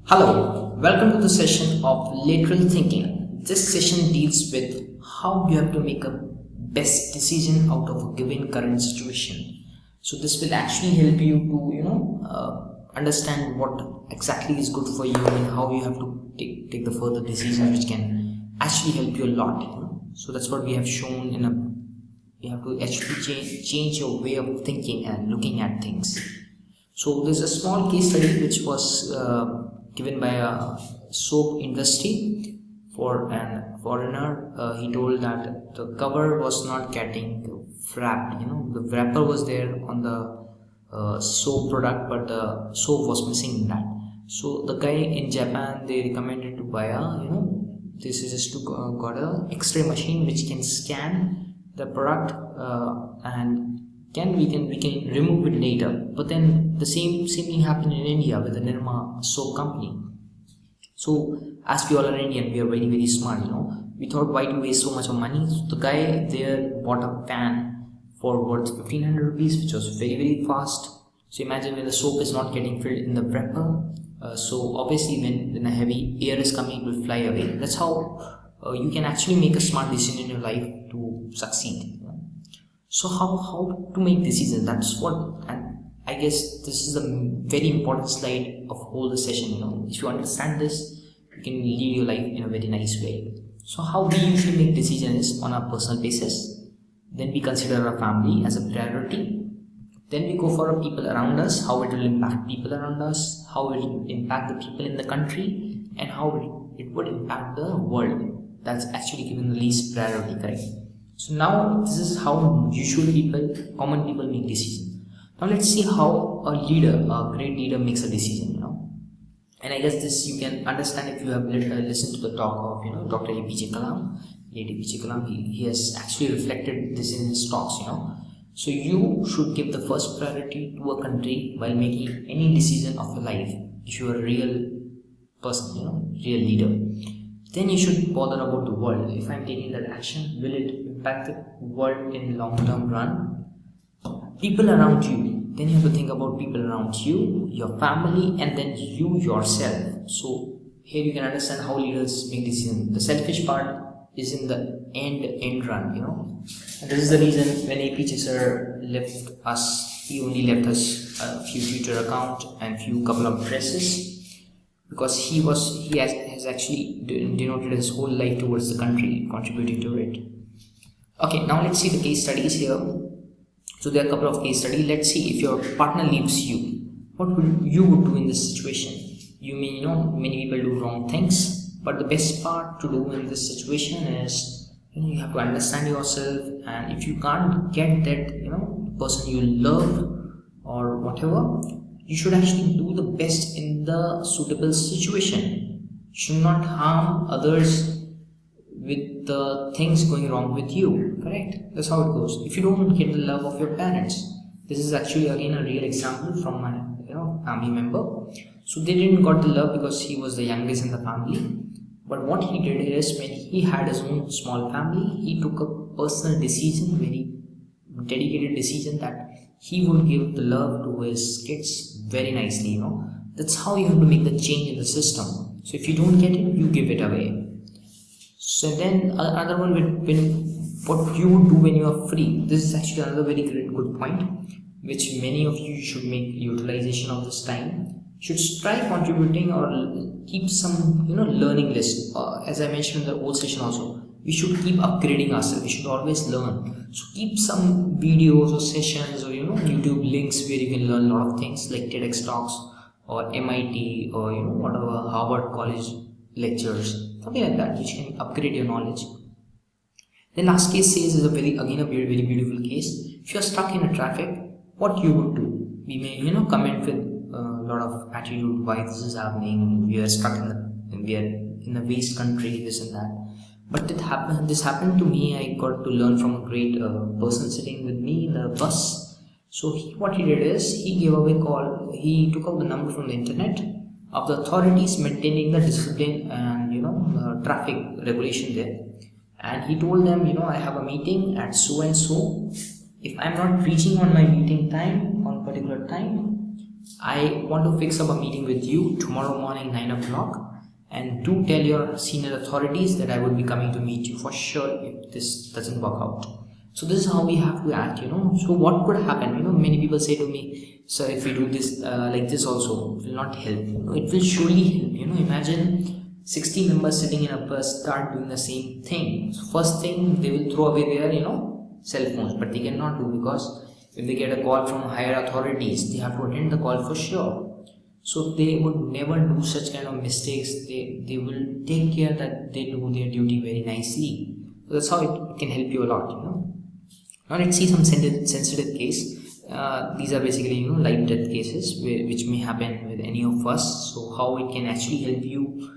Hello, welcome to the session of Lateral Thinking. This session deals with how you have to make a best decision out of a given current situation. So this will actually help you to understand what exactly is good for you and how you have to take the further decisions which can actually help you a lot. So that's what we have shown you have to actually change your way of thinking and looking at things. So there's a small case study which was given by a soap industry for a foreigner. He told that the cover was not getting wrapped. The wrapper was there on the soap product, but the soap was missing in that. So the guy in Japan, they recommended to buy this is just to got a X-ray machine which can scan the product and we can remove it later. But then the same thing happened in India with the Nirma soap company. So as we all are Indian, we are very, very smart. We thought, why do we waste so much of money? So the guy there bought a pan for worth 1500 rupees, which was very, very fast. So imagine when the soap is not getting filled in the wrapper, so obviously when a heavy air is coming, it will fly away. That's how you can actually make a smart decision in your life to succeed. So how to make decisions, that's what, and I guess this is a very important slide of whole the session. If you understand this, you can live your life in a very nice way. So how we usually make decisions on a personal basis, then we consider our family as a priority, then we go for people around us, how it will impact people around us, how it will impact the people in the country, and how it would impact the world. That's actually given the least priority, correct? So now this is how usual common people make decisions. Now let's see how a great leader makes a decision. And I guess this you can understand if you have listened to the talk of Dr. APJ Kalam. Late APJ Kalam, he has actually reflected this in his talks. So you should give the first priority to a country while making any decision of your life. If you are a real person, real leader, then you should bother about the world. If I'm taking that action, will it impact the world in long-term run? People around you, then you have to think about people around you, your family, and then you yourself. So here you can understand how leaders make decisions. The selfish part is in the end run, And this is the reason when APJ sir left us, he only left us a few Twitter account and couple of dresses, because he has actually denoted his whole life towards the country, contributing to it. Okay, now let's see the case studies here. So there are a couple of case studies. Let's see, if your partner leaves you, what would you do in this situation? You may many people do wrong things, but the best part to do in this situation is you have to understand yourself, and if you can't get that person you love or whatever, you should actually do the best in the suitable situation. You should not harm others with the things going wrong with you, correct? That's how it goes. If you don't get the love of your parents, this is actually again a real example from my family member. So they didn't got the love because he was the youngest in the family. But what he did is, when he had his own small family, he took a personal decision, very dedicated decision, that he would give the love to his kids very nicely. That's how you have to make the change in the system. So if you don't get it, you give it away. So then another one, what you would do when you are free. This is actually another very good point, which many of you should make utilization of this time. Should try contributing or keep some learning list. As I mentioned in the old session also, we should keep upgrading ourselves. We should always learn. So keep some videos or sessions or YouTube links where you can learn a lot of things, like TEDx talks or MIT or whatever Harvard College lectures, something like that, which can upgrade your knowledge. The last case says is very very beautiful case. If you're stuck in a traffic, what you would do? We may comment with a lot of attitude, why this is happening, we are stuck we are in a waste country, this and that. But this happened to me. I got to learn from a great person sitting with me in the bus. So what he did is, he gave away call. He took out the number from the internet of the authorities maintaining the discipline and traffic regulation there, and he told them, I have a meeting at so and so. If I'm not reaching on my meeting time on particular time, I want to fix up a meeting with you tomorrow morning 9 o'clock, and do tell your senior authorities that I would be coming to meet you for sure if this doesn't work out. So this is how we have to act, So what could happen? Many people say to me, sir, if we do this like this also, it will not help. It will surely help. Imagine 60 members sitting in a bus start doing the same thing. So first thing, they will throw away their, cell phones, but they cannot do, because if they get a call from higher authorities, they have to attend the call for sure. So they would never do such kind of mistakes. They will take care that they do their duty very nicely. So that's how it can help you a lot, Now let's see some sensitive case. These are basically life death cases which may happen with any of us. So how it can actually help you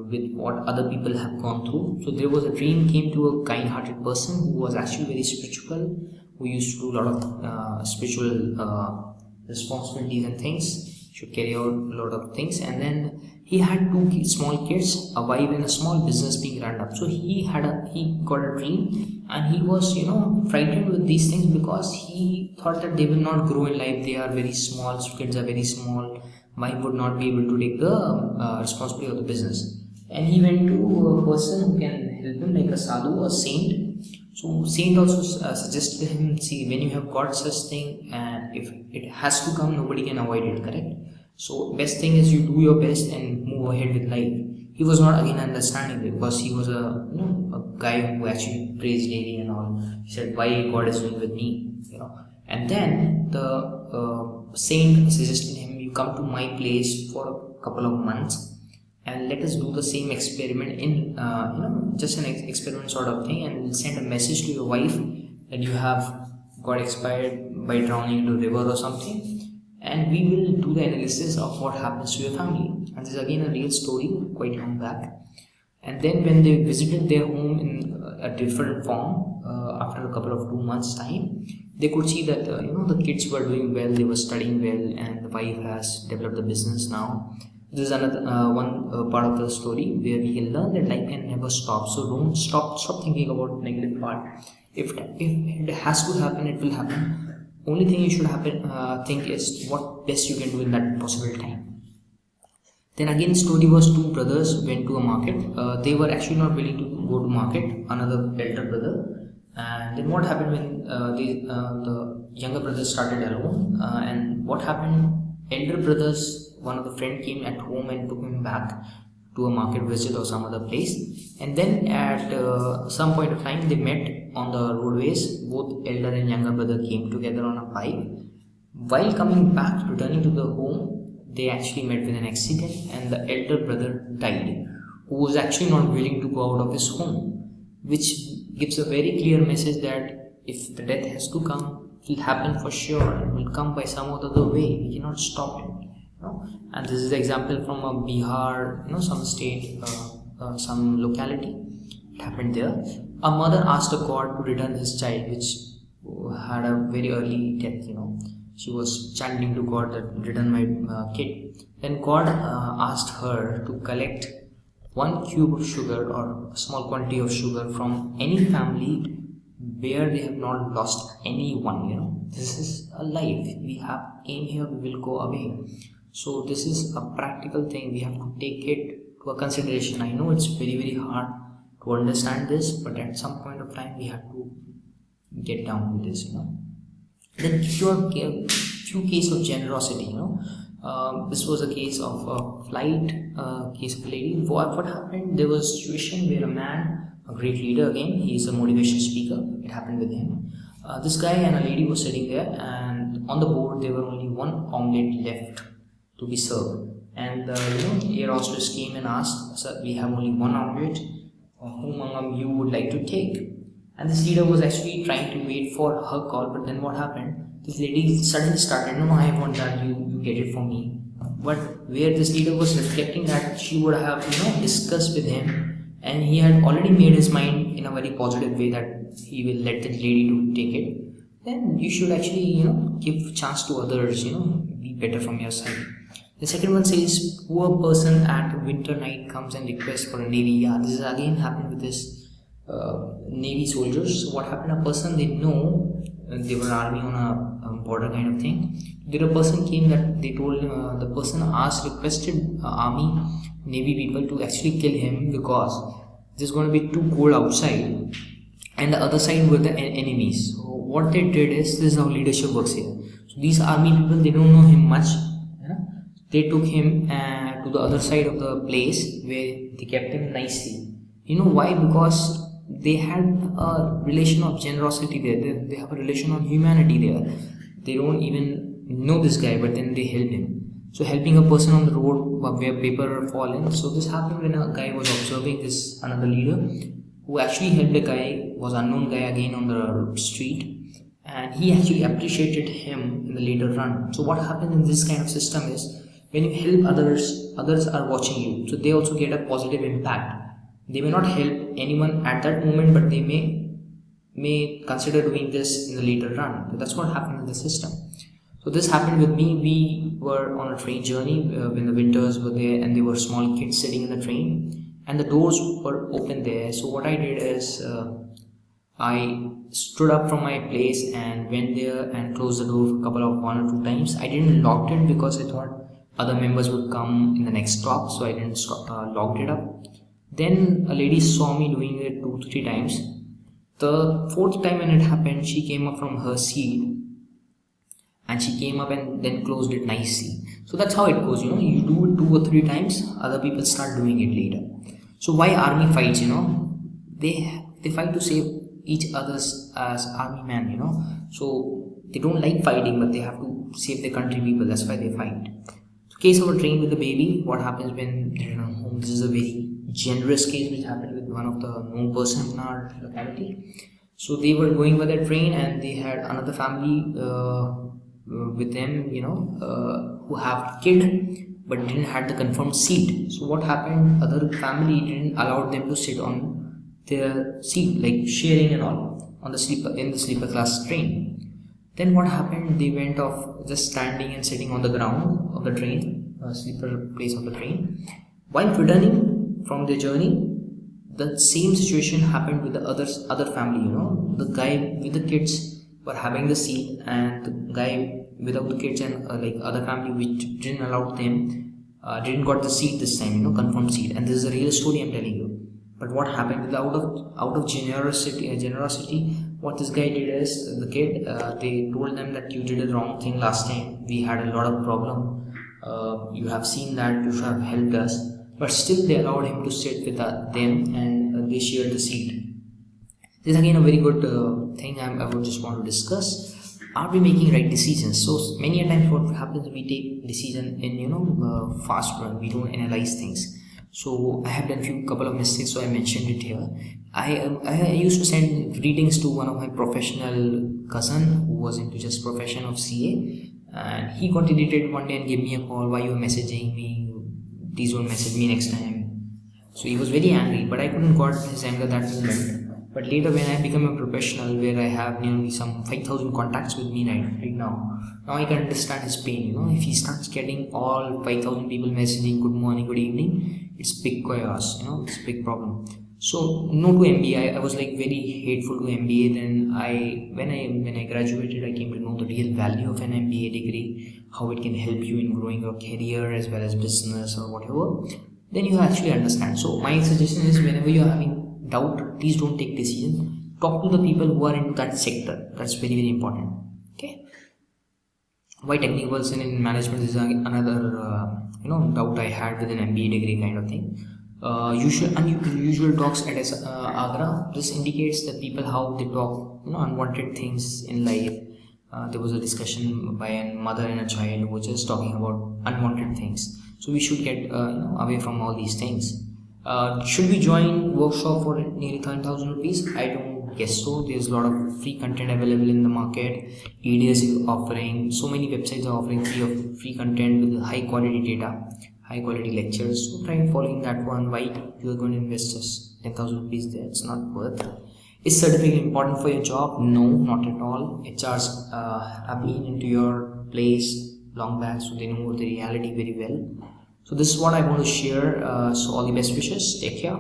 with what other people have gone through. So there was a dream came to a kind-hearted person who was actually very spiritual, who used to do a lot of spiritual responsibilities and things, should carry out a lot of things, and then he had two small kids, a wife, and a small business being run up. So he got a dream, and he was frightened with these things because he thought that they will not grow in life. They are very small, kids are very small, wife would not be able to take the responsibility of the business. And he went to a person who can help him, like a sadhu, a saint. So saint also suggested him, see, when you have got such thing, and if it has to come, nobody can avoid it, correct? So best thing is you do your best and move ahead with life. He was not again understanding it, because he was a guy who actually prays daily and all. He said, why God is doing with me, And then the saint suggested him, you come to my place for a couple of months, and let us do the same experiment in just an experiment sort of thing, and we'll send a message to your wife that you have got expired by drowning into a river or something, and we will do the analysis of what happens to your family. And this is again a real story, quite long back. And then when they visited their home in a different form, after a couple of 2 months time, they could see that the kids were doing well, they were studying well, and the wife has developed the business now. This is another one part of the story where we can learn that life can never stop. So don't stop thinking about negative part. If it has to happen, it will happen. Only thing you should think is what best you can do in that possible time. Then again, story was two brothers went to a market. They were actually not willing to go to market. Another elder brother. And then what happened when the younger brother started alone? And what happened? Elder brothers, one of the friend came at home and took him back to a market visit or some other place. And then at some point of time, they met on the roadways. Both elder and younger brother came together on a bike. While coming back, returning to the home, they actually met with an accident, and the elder brother died, who was actually not willing to go out of his home, which gives a very clear message that if the death has to come, it will happen for sure. It will come by some other way. We cannot stop it. And this is an example from a Bihar, some state, some locality. It happened there. A mother asked a god to return his child, which had a very early death. She was chanting to God that return my kid. Then God asked her to collect 1 cube of sugar or a small quantity of sugar from any family where they have not lost anyone. This is a life. We came here, we will go away. So this is a practical thing. We have to take it to a consideration. I know it's very, very hard to understand this, but at some point of time we have to get down with this. Then few case of generosity. This was a case of a flight case of a lady. What happened? There was a situation where a man, a great leader, again he is a motivation speaker, it happened with him. This guy and a lady were sitting there, and on the board there were only one omelette left to be served, and the air hostess came and asked, sir, we have only one omelette, whom among you would like to take? And this leader was actually trying to wait for her call, but then what happened? This lady suddenly started, no, I want that, you get it for me. But where this leader was reflecting that she would have discussed with him, and he had already made his mind in a very positive way that he will let the lady to take it, then you should actually give chance to others, be better from your side. The second one says, poor person at winter night comes and requests for a navy. Yeah, this is again happened with this navy soldiers. So what happened? A person they know, they were army on a border kind of thing. There a person came that they told the person requested army navy people to actually kill him because it's going to be too cold outside and the other side were the enemies. So what they did is, this is how leadership works here. So these army people, they don't know him much. They took him to the other side of the place where they kept him nicely. You know why? Because they had a relation of generosity there. They have a relation of humanity there. They don't even know this guy, but then they help him. So helping a person on the road where paper fallen. So this happened when a guy was observing this another leader who actually helped a guy, was unknown guy again on the street, and he actually appreciated him in the later run. So what happens in this kind of system is, when you help others, others are watching you, so they also get a positive impact. They may not help anyone at that moment, but they may consider doing this in the later run. So that's what happened in the system. So this happened with me. We were on a train journey when the winters were there, and there were small kids sitting in the train, and the doors were open there. So what I did is, I stood up from my place and went there and closed the door for a couple of 1 or 2 times. I didn't lock it because I thought other members would come in the next stop, so I didn't locked it up. Then a lady saw me doing it 2-3 times. The fourth time when it happened, she came up from her seat and she came up and then closed it nicely. So that's how it goes, you do it 2 or 3 times, other people start doing it later. So why army fights? They fight to save each others as army man. So they don't like fighting, but they have to save their country people. That's why they fight. So case of a train with the baby. What happens when they're at home? This is a very generous case which happened with one of the known person in our locality. So they were going by the train and they had another family with them, who have kid but didn't have the confirmed seat. So what happened? Other family didn't allow them to sit on their seat, like sharing and all, on the sleeper class train. Then what happened? They went off just standing and sitting on the ground of the train, sleeper place of the train. While returning from their journey, the same situation happened with the other family. The guy with the kids were having the seat, and the guy without the kids and other family which didn't allow them didn't got the seat this time, confirmed seat. And this is a real story I'm telling you. But what happened with out of generosity, what this guy did is, the kid, they told them that you did the wrong thing last time. We had a lot of problem. You have seen that, you should have helped us. But still they allowed him to sit with them, and they shared the seat. This is again a very good thing I would just want to discuss. Are we making right decisions? So many a times what happens, we take decision in fast run. We don't analyze things. So I have done couple of mistakes, so I mentioned it here. I used to send readings to one of my professional cousin who was into just profession of CA, and he got irritated one day and gave me a call. Why you are messaging me? Please don't message me next time. So he was very angry, but I couldn't got his anger that moment. But later when I become a professional, where I have nearly some 5,000 contacts with me right now I can understand his pain. If he starts getting all 5,000 people messaging good morning, good evening, it's big chaos. It's a big problem. So no to MBA. I was like very hateful to MBA. Then when I graduated, I came to know the real value of an MBA degree, how it can help you in growing your career as well as business or whatever. Then you actually understand. So my suggestion is, whenever you are having doubt, please don't take decisions. Talk to the people who are into that sector. That's very, very important. Okay. Why technical person in management is another doubt I had with an MBA degree kind of thing. Unusual talks at Agra. This indicates that people how they talk unwanted things in life. There was a discussion by a mother and a child who were just talking about unwanted things. So we should get away from all these things. Should we join workshop for nearly 10,000 rupees? I don't guess so. There's a lot of free content available in the market. EDS is offering, so many websites are offering free content with high quality data, high quality lectures. So try following that one. Why you are going to invest just 10,000 rupees there? It's not worth. Is certificate important for your job? No, not at all. HRs have been into your place long back, so they know the reality very well. So this is what I want to share. So all the best wishes. Take care.